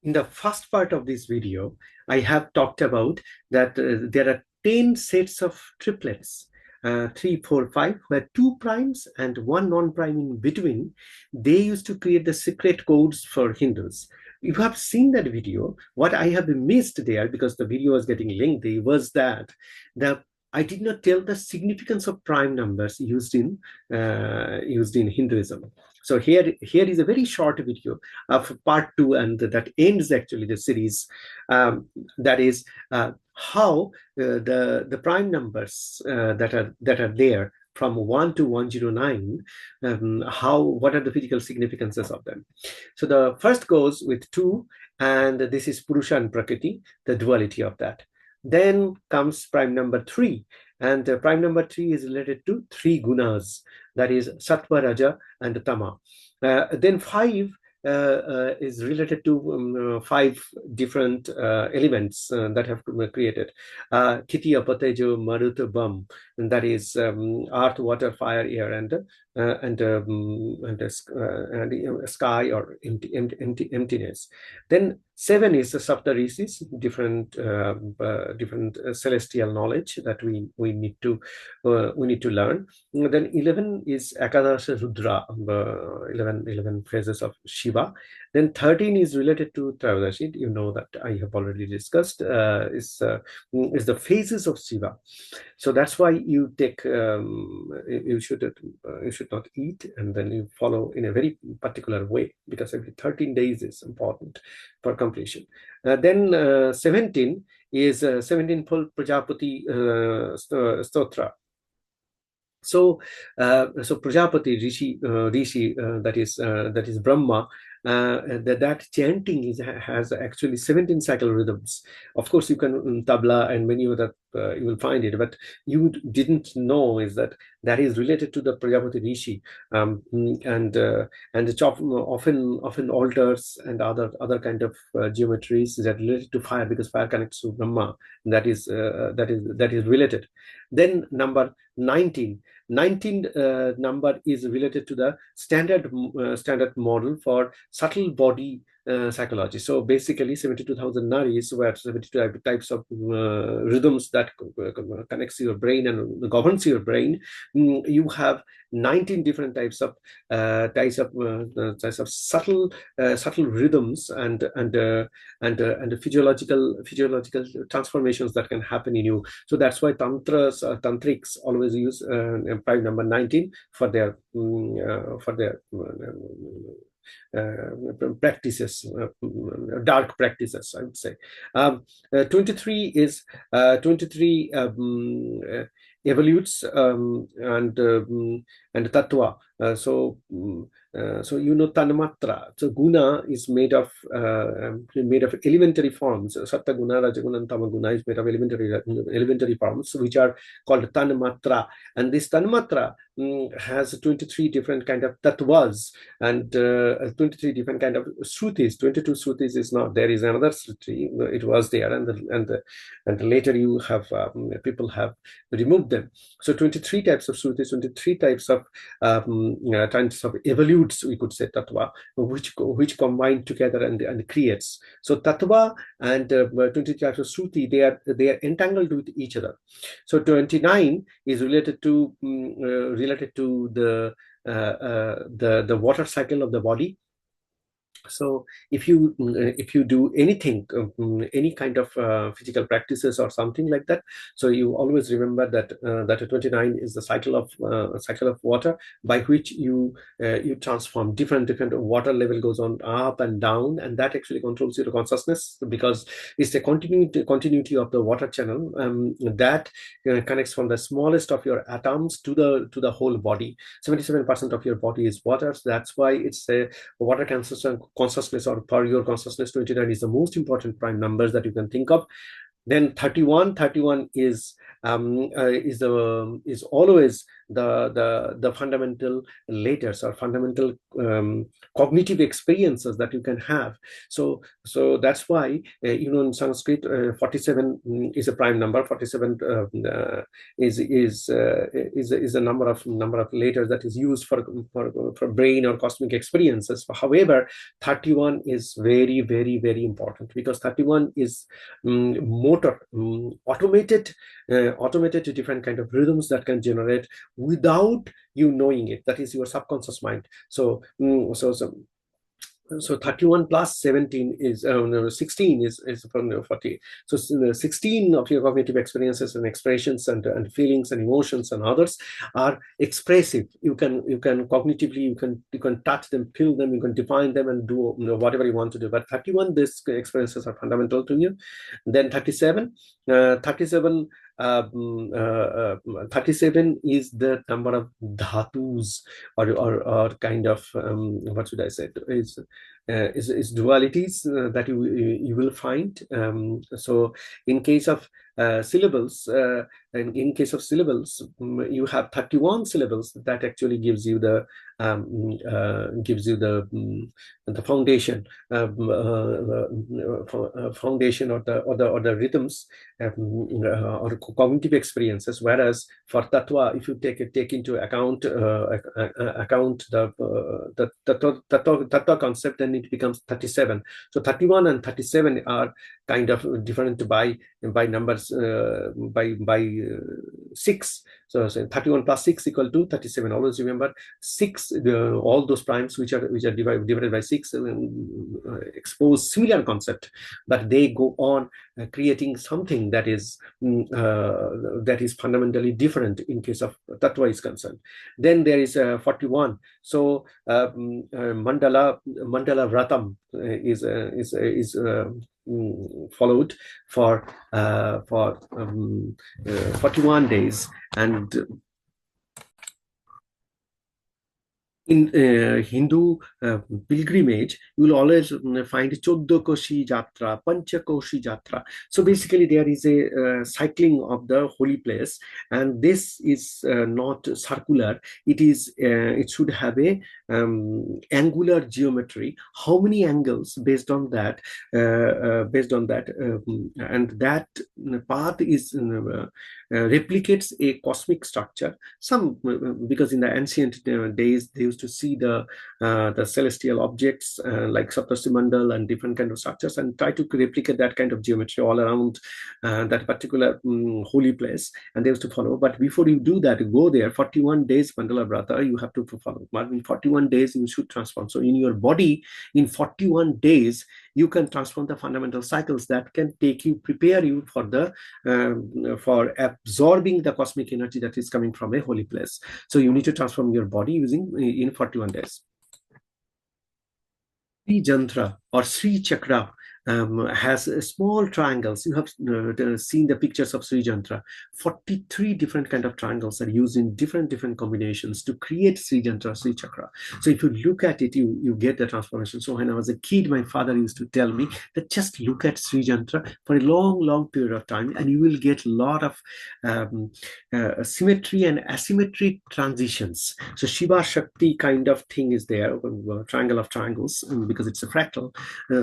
In the first part of this video, I have talked about that there are 10 sets of triplets, 3, 4, 5, where 2 primes and 1 non-prime in between. They used to create the secret codes for Hindus. You have seen that video. What I have missed there, because the video was getting lengthy, was that the I did not tell the significance of prime numbers used in Hinduism. So here is a very short video of part 2, and that ends actually the series. That is how the prime numbers that are there from 1 to 109, what are the physical significances of them. So the first goes with 2, and this is Puruṣa and Prakṛti, the duality of that. Then comes prime number 3, and prime number 3 is related to 3 gunas, that is sattva, raja, and tama. Then 5 is related to 5 different elements that have created. Kitiya, Patejo, Maruta, Bam, and that is earth, water, fire, air, and sky or emptiness. Then 7 is the sapta-ṛṣis, different celestial knowledge that we need to learn. Then 11 is Ekādaśa Rudra, 11 phases of Śiva. Then 13 is related to tamas. You know that I have already discussed, is the phases of Śiva. So that's why you take you should not eat, and then you follow in a very particular way, because every 13 days is important for completion. Then 17 is 17 full Prajāpati stotra. So Prajāpati Rishi, that is Brahma. That chanting has actually 17 cycle rhythms. Of course, you can tabla and many other you will find it, but you didn't know is that is related to the Prajāpati Rishi, and often altars and other kind of geometries that are related to fire, because fire connects to Brahma. That is related. Then number 19 number is related to the standard model for subtle body psychology. So basically 72,000 naris were 72 types of rhythms that connects your brain and governs your brain. You have 19 different types of subtle rhythms and physiological transformations that can happen in you. So that's why tantrics always use prime number 19 for their practices, dark practices, I would say. 23 is 23 evolutes and tattva. So you know tanmatra. So guna is made of elementary forms. Sattva guna, rajaguna, and tamaguna is made of elementary forms, which are called tanmatra. And this tanmatra has 23 different kind of tattvas and 23 different kind of shrutis. 22 shrutis is not there. Is another shruti. It was there, and later you have people have removed them. So 23 types of shrutis, 23 types of evolutes, we could say, tattva, which combine together and creates. So tattva and 20 types of shruti, they are entangled with each other. So 29 is related to the water cycle of the body. So if you do anything, any kind of physical practices or something like that, so you always remember that 29 is the cycle of water, by which you transform different water level goes on up and down, and that actually controls your consciousness, because it's the continuity of the water channel that connects from the smallest of your atoms to the whole body. 77% of your body is water, so that's why it's a water consciousness, or for your consciousness, 29 is the most important prime numbers that you can think of. Then 31 is always the fundamental letters or fundamental cognitive experiences that you can have. So that's why in Sanskrit 47 is a prime number. 47 is a number of letters that is used for brain or cosmic experiences. However, 31 is very, very, very important, because 31 is motor, automated different kind of rhythms that can generate without you knowing it. That is your subconscious mind. So 31 plus 17 is 16 is from 40. So 16 of your cognitive experiences and expressions and feelings and emotions and others are expressive. You can cognitively you can touch them, feel them, you can define them, and do whatever you want to do. But 31, these experiences are fundamental to you. Then 37 37 is the number of dhatus, or kind of what should I say, is dualities that you will find. So in case of syllables, you have 31 syllables. That actually gives you the foundation, foundation or the rhythms or cognitive experiences. Whereas for tattva, if you take into account the tattva concept, then it becomes 37. So 31 and 37 are kind of different by numbers, by 6. So 31 plus 6 equal to 37. Always remember 6. All those primes which are divided by 6 expose similar concept, but they go on creating something that is fundamentally different in case of tattva is concerned. Then there is 41. So mandala vratam is followed for 41 days. And in Hindu pilgrimage, you will always find Choddokoshi Jatra, Panchakoshi Jatra. So basically, there is a cycling of the holy place, and this is not circular. It should have a angular geometry. How many angles based on that? And that path is replicates a cosmic structure. Because in the ancient days they used to see the celestial objects like sapta-ṛṣi mandal and different kind of structures, and try to replicate that kind of geometry all around that particular holy place, and they used to follow. But before you do that, you go there 41 days mandala vrata, you have to follow. But in 41 days you should transform. So in your body, in 41 days you can transform the fundamental cycles that can prepare you for absorbing the cosmic energy that is coming from a holy place. So you need to transform your body in 41 days. Sri Jantra or Sri Chakra has small triangles. You have seen the pictures of Sri Jantra. 43 different kind of triangles are used in different combinations to create Sri Jantra, Sri Chakra. So if you look at it, you get the transformation. So when I was a kid, my father used to tell me that just look at Sri Jantra for a long period of time, and you will get a lot of symmetry and asymmetric transitions. So Shiva Shakti kind of thing is there, triangle of triangles, because it's a fractal,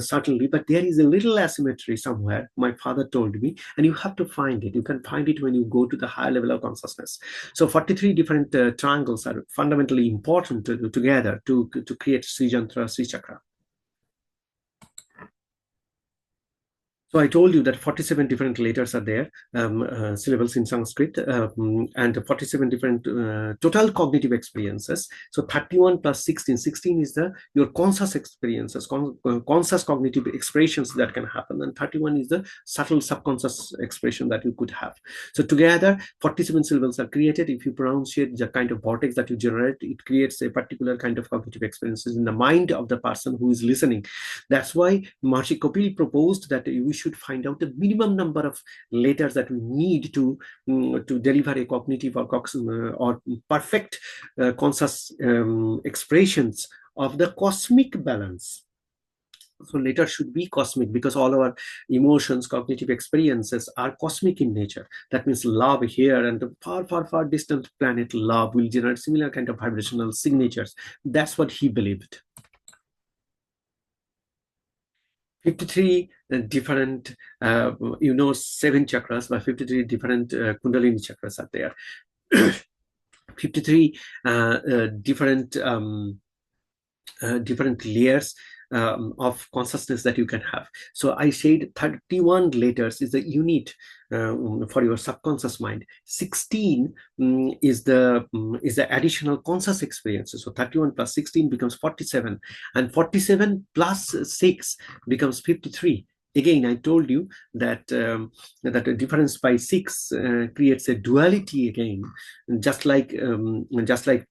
certainly, but there is a little asymmetry somewhere, my father told me, and you have to find it. You can find it when you go to the higher level of consciousness. So 43 different triangles are fundamentally important together to create Sri Jantra, Sri Chakra. So I told you that 47 different letters are there, syllables in Sanskrit, and 47 different total cognitive experiences. So 31 plus 16. 16 is your conscious experiences, conscious cognitive expressions that can happen, and 31 is the subtle subconscious expression that you could have. So together, 47 syllables are created. If you pronunciate the kind of vortex that you generate, it creates a particular kind of cognitive experiences in the mind of the person who is listening. That's why Maharishi Kapil proposed that we should find out the minimum number of letters that we need to deliver a cognitive or perfect conscious expressions of the cosmic balance. So later should be cosmic, because all our emotions, cognitive experiences are cosmic in nature. That means love here and the far, far, far distant planet love will generate similar kind of vibrational signatures. That's what he believed. 53 different, 7 chakras, but 53 different Kundalini chakras are there. 53 different different layers of consciousness that you can have. So I said 31 letters is the unit for your subconscious mind. 16 is the additional conscious experiences. So 31 plus 16 becomes 47, and 47 plus 6 becomes 53. Again, I told you that that a difference by 6 creates a duality again, just like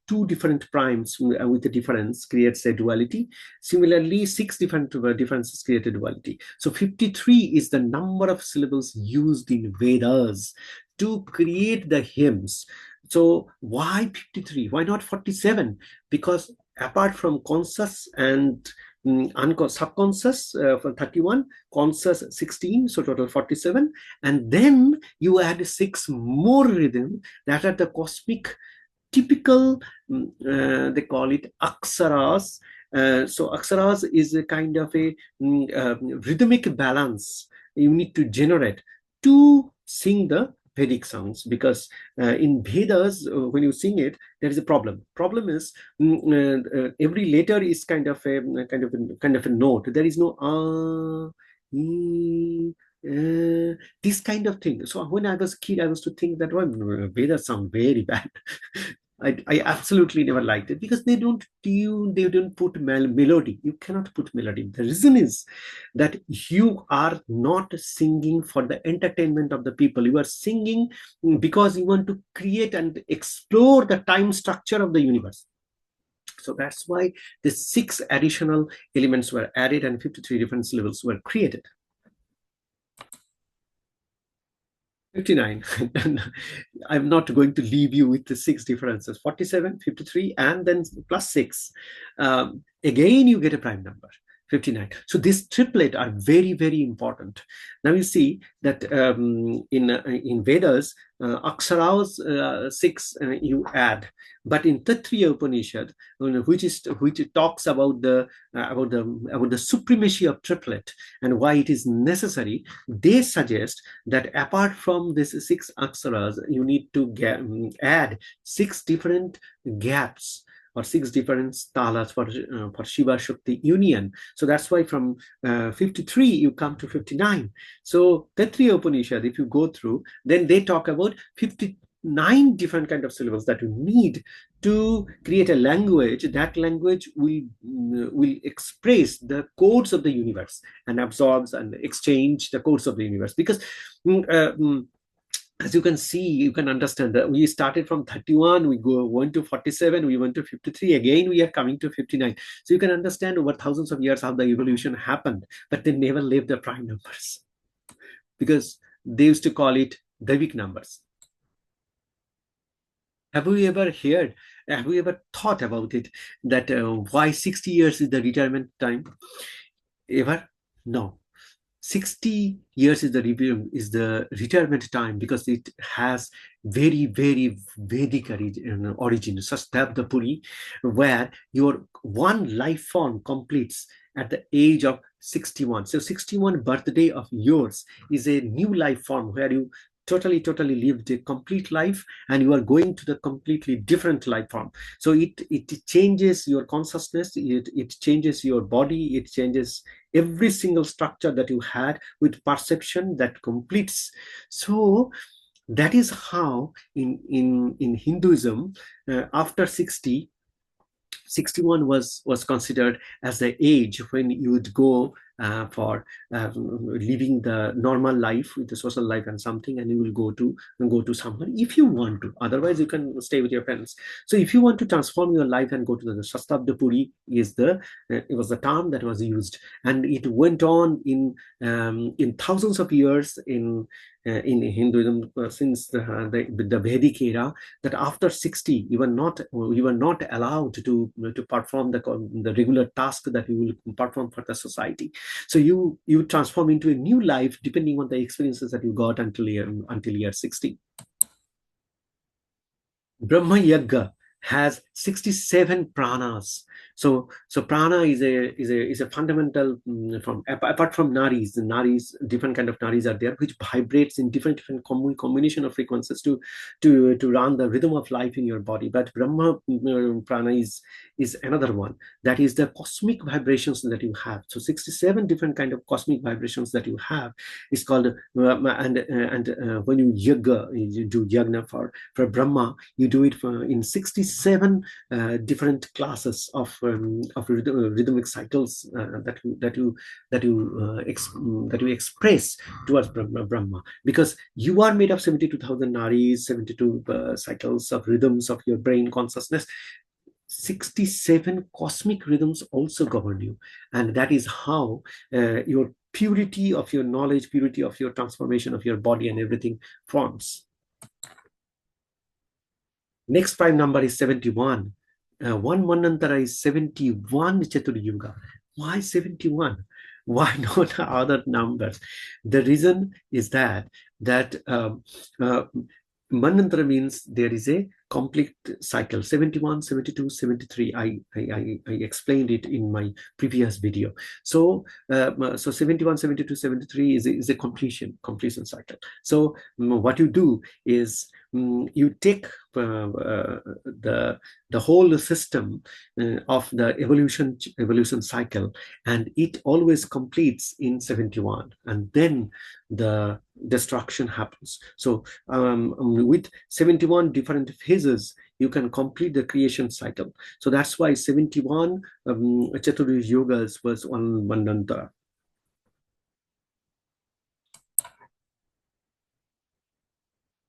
two different primes with a difference creates a duality. Similarly, 6 different differences create a duality. So 53 is the number of syllables used in Vedas to create the hymns. So why 53? Why not 47? Because apart from conscious and subconscious for 31, conscious 16, so total 47, and then you add 6 more rhythm that are the cosmic typical, they call it aksaras. So aksaras is a kind of a rhythmic balance you need to generate to sing the Vedic songs, because in Vedas, when you sing it, there is a problem. Problem is every letter is kind of a note. There is no this kind of thing. So when I was a kid, I was to think that Vedas sound very bad. I absolutely never liked it, because they don't tune, they don't put melody. You cannot put melody. The reason is that you are not singing for the entertainment of the people. You are singing because you want to create and explore the time structure of the universe. So that's why the 6 additional elements were added and 53 different syllables were created. 59. I'm not going to leave you with the 6 differences. 47, 53, and then plus 6. Again, you get a prime number. 59. So this triplet are very, very important. Now you see that in Vedas, Aksaras 6 you add, but in Tattva-evolutes Upanishad, which talks about the supremacy of triplet and why it is necessary, they suggest that apart from this 6 Aksaras, you need to add 6 different gaps or 6 different talas for Shiva Shakti union. So that's why from 53 you come to 59. So Tattva-evolutes Upanishad, if you go through, then they talk about 59 different kind of syllables that you need to create a language. That language will express the codes of the universe and absorbs and exchange the codes of the universe. Because as you can see, you can understand that we started from 31, we went to 47, we went to 53, again we are coming to 59. So you can understand over thousands of years how the evolution happened, but they never left the prime numbers, because they used to call it Daivik numbers. Have we ever thought about it, that why 60 years is the retirement time? Ever? No. 60 years is the retirement time, because it has very, very Vedic origin, Sastabdapuri, where your one life form completes at the age of 61. So 61 birthday of yours is a new life form where you totally lived a complete life, and you are going to the completely different life form. So it changes your consciousness, it changes your body, it changes every single structure that you had with perception that completes. So that is how in Hinduism, after 60, 61 was considered as the age when you would go for living the normal life with the social life and something, and you will go to somewhere if you want to. Otherwise, you can stay with your parents. So if you want to transform your life and go to the Shastabdapuri, it was the term that was used, and it went on in thousands of years in in Hinduism since the Vedic era, that after 60 you were not allowed to perform the regular task that you will perform for the society. So you transform into a new life depending on the experiences that you got until year 60. Brahma Yagya has 67 pranas. So prana is a fundamental from apart from nadis. The nadis, different kind of nadis are there, which vibrates in different combination of frequencies to run the rhythm of life in your body. But Brahma prana is another one. That is the cosmic vibrations that you have. So 67 different kind of cosmic vibrations that you have is called and when you do yagna for Brahma, you do it in 67 different classes of rhythmic cycles that you express towards Brahma, because you are made of 72,000 nadis, 72 cycles of rhythms of your brain consciousness. 67 cosmic rhythms also govern you, and that is how your purity of your knowledge, purity of your transformation of your body and everything forms. Next prime number is 71. One Manvantara is 71 Chaturyuga. Why 71? Why not other numbers? The reason is that Manvantara means there is a complete cycle. 71, 72, 73. I explained it in my previous video. So 71, 72, 73 is a completion cycle. So what you do is you take the whole system of the evolution cycle, and it always completes in 71, and then the destruction happens. So with 71 different phases, you can complete the creation cycle. So that's why 71 Chaturya Yogas was one Manvantara.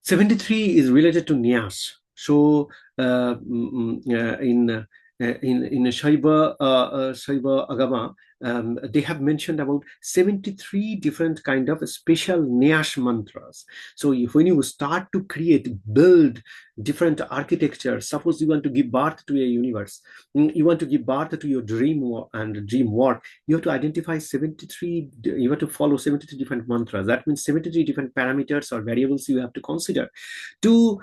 '73 is related to Nyas. So in Śiva Agama, they have mentioned about 73 different kind of special Nyas mantras. So when you start to build different architecture, suppose you want to give birth to a universe, you want to give birth to your dream work, you have to identify 73, you have to follow 73 different mantras. That means 73 different parameters or variables you have to consider to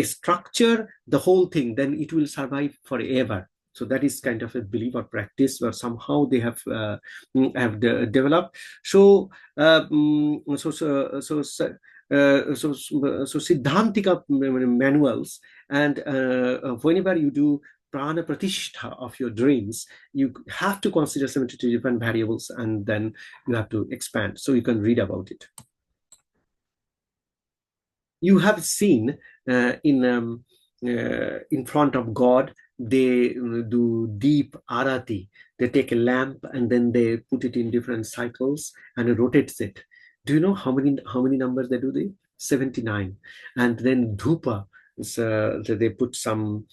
structure the whole thing. Then it will survive forever. So that is kind of a belief or practice where somehow they have developed. So Siddhantika manuals, and whenever you do prana pratishtha of your dreams, you have to consider 72 different variables, and then you have to expand. So you can read about it. You have seen in front of God, they do deep arati. They take a lamp and then they put it in different cycles and it rotates it. Do you know how many numbers they do? 79. And then dhupa, so they put some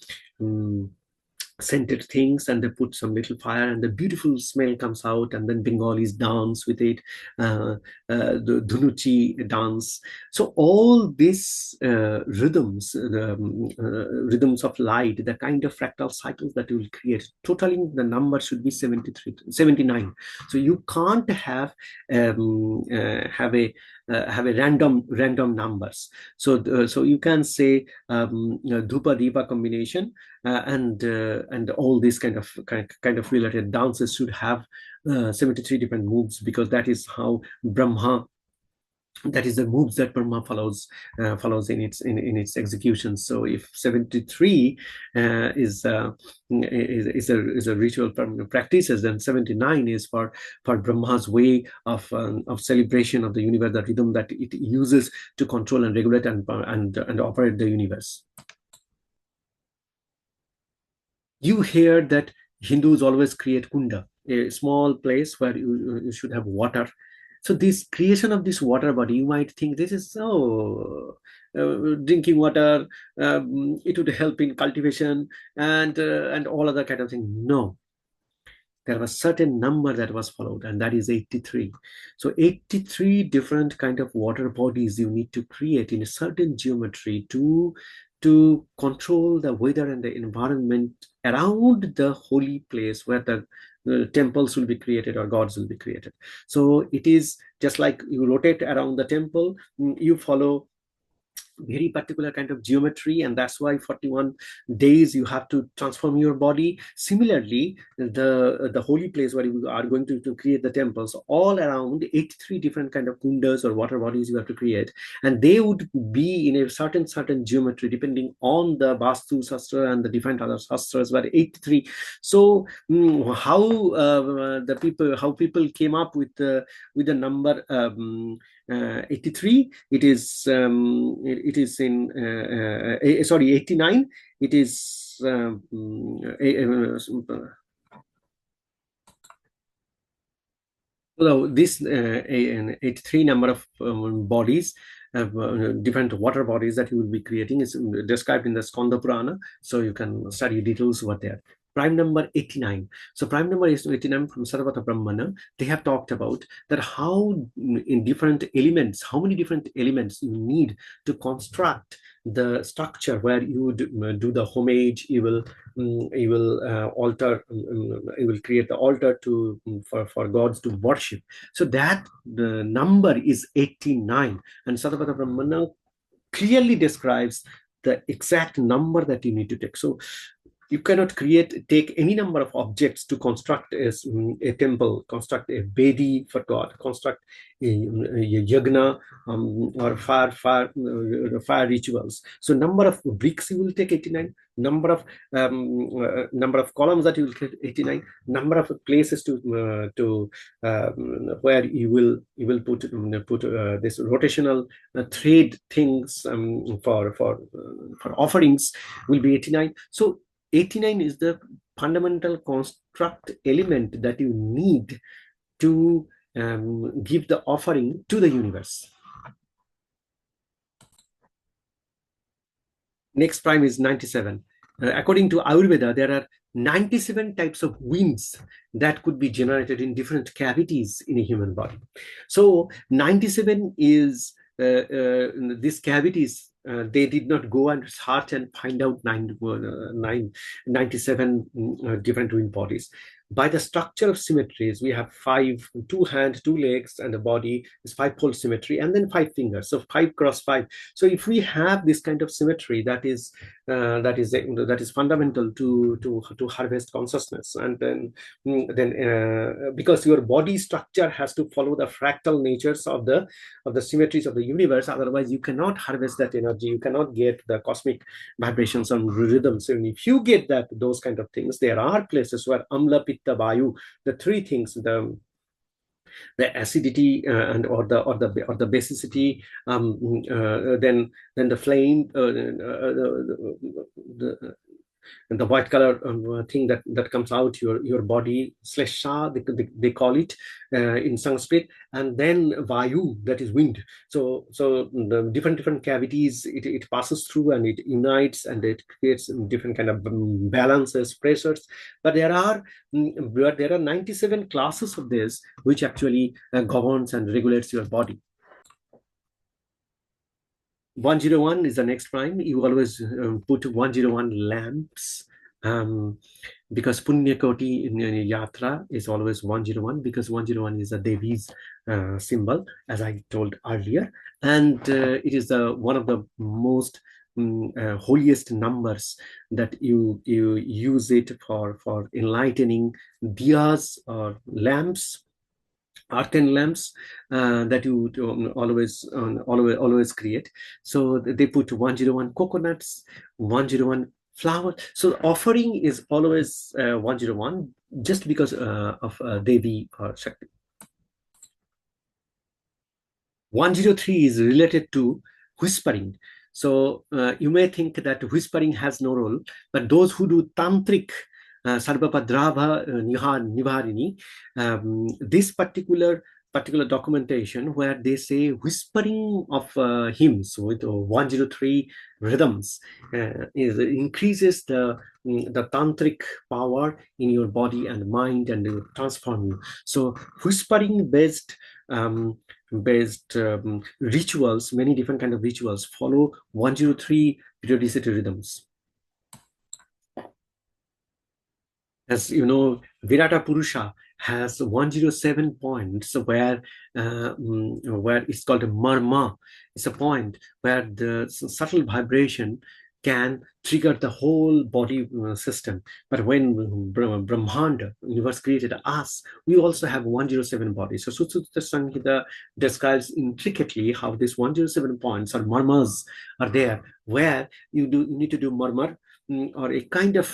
scented things and they put some little fire and the beautiful smell comes out, and then Bengalis dance with it, the Dhunuchi dance. So all these rhythms, the rhythms of light, the kind of fractal cycles that you will create, totaling the number should be 79. So you can't have a random numbers. So you can say dhupa dipa combination and all these kind of related dances should have 73 different moves, because that is how Brahma, that is the moves that Brahma follows in its execution. So if 73 is a ritual practices, then 79 is for Brahma's way of celebration of the universe, the rhythm that it uses to control and regulate and operate the universe. You hear that Hindus always create kunda, a small place where you should have water. So this creation of this water body, you might think this is drinking water, it would help in cultivation and all other kind of thing. No, there was certain number that was followed, and that is 83. So 83 different kind of water bodies you need to create in a certain geometry to control the weather and the environment around the holy place where the temples will be created or gods will be created. So it is just like you rotate around the temple, you follow very particular kind of geometry, and that's why 41 days you have to transform your body. Similarly, the holy place where you are going to create the temples, all around 83 different kind of kundas or water bodies you have to create, and they would be in a certain geometry depending on the Vastu Shastra and the different other shastras, but 83. So how people came up with the number 83. It is it is in sorry, 89. It is so this 83 number of bodies, different water bodies that you will be creating is described in the Skanda Purana, so you can study details over there. Prime number 89. So prime number is 89 from Sarvata Brahmana. They have talked about that how in different elements, how many different elements you need to construct the structure where you would do the homage. You will altar, you will create the altar to for gods to worship. So that the number is 89, and Sarvata Brahmana clearly describes the exact number that you need to take. So you cannot take any number of objects to construct a temple, construct a Vedi for God, construct a yagna or fire rituals. So number of bricks you will take 89, number of columns that you will take 89, number of places to where you will put this rotational thread things for offerings will be 89. So 89 is the fundamental construct element that you need to give the offering to the universe. Next prime is 97. According to Ayurveda, there are 97 types of winds that could be generated in different cavities in a human body. So 97 is these cavities. They did not go and search and find out 97 different wind bodies. By the structure of symmetries, we have 5, 2 hands, 2 legs, and the body is 5-fold symmetry, and then 5 fingers, so 5 cross 5. So if we have this kind of symmetry, that is fundamental to harvest consciousness. And then because your body structure has to follow the fractal natures of the symmetries of the universe, otherwise you cannot harvest that energy. You cannot get the cosmic vibrations and rhythms. And if you get those kind of things, there are places where amla, pitta, vayu, the 3 things, the acidity or the basicity, then the flame, and the white color thing that comes out your body, slesha, they call it in Sanskrit, and then vayu, that is wind. So the different cavities it passes through, and it unites, and it creates different kind of balances, pressures. But there are 97 classes of this which actually governs and regulates your body. 101 is the next prime. You always put 101 lamps, because Punya Koti in Yatra is always 101, because 101 is a Devi's symbol, as I told earlier, and it is one of the most holiest numbers that you use it for enlightening diyas or lamps, earthen lamps that you always create. So they put 101 coconuts, 101 flower. So offering is always 101, just because of Devi or Shakti. 103 is related to whispering. So you may think that whispering has no role, but those who do tantric Sarvapadrava Nivarini, this particular particular documentation where they say whispering of hymns with 103 rhythms increases the tantric power in your body and mind and transform you. So whispering based rituals, many different kind of rituals follow 103 periodicity rhythms. As you know, Virata Puruṣa has 107 points where it's called a marma. It's a point where the subtle vibration can trigger the whole body system. But when Brahmanda, universe created us, we also have 107 bodies. So Sutta Samhita describes intricately how these 107 points or marmas are there, where you need to do marmar, or a kind of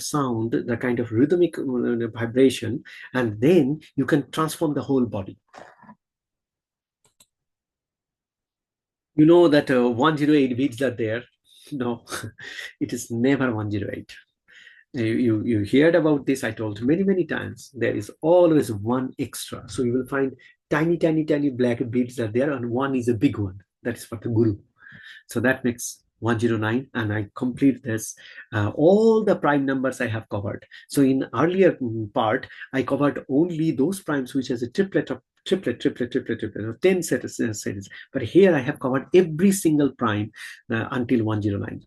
sound, the kind of rhythmic vibration, and then you can transform the whole body. You know that 108 beats are there. No, it is never 108. You heard about this, I told many times. There is always one extra. So you will find tiny black beads are there, and one is a big one. That is for the guru. So that makes 109, and I complete this. All the prime numbers I have covered. So in earlier part, I covered only those primes which has a triplet, 10 sets. But here I have covered every single prime until 109.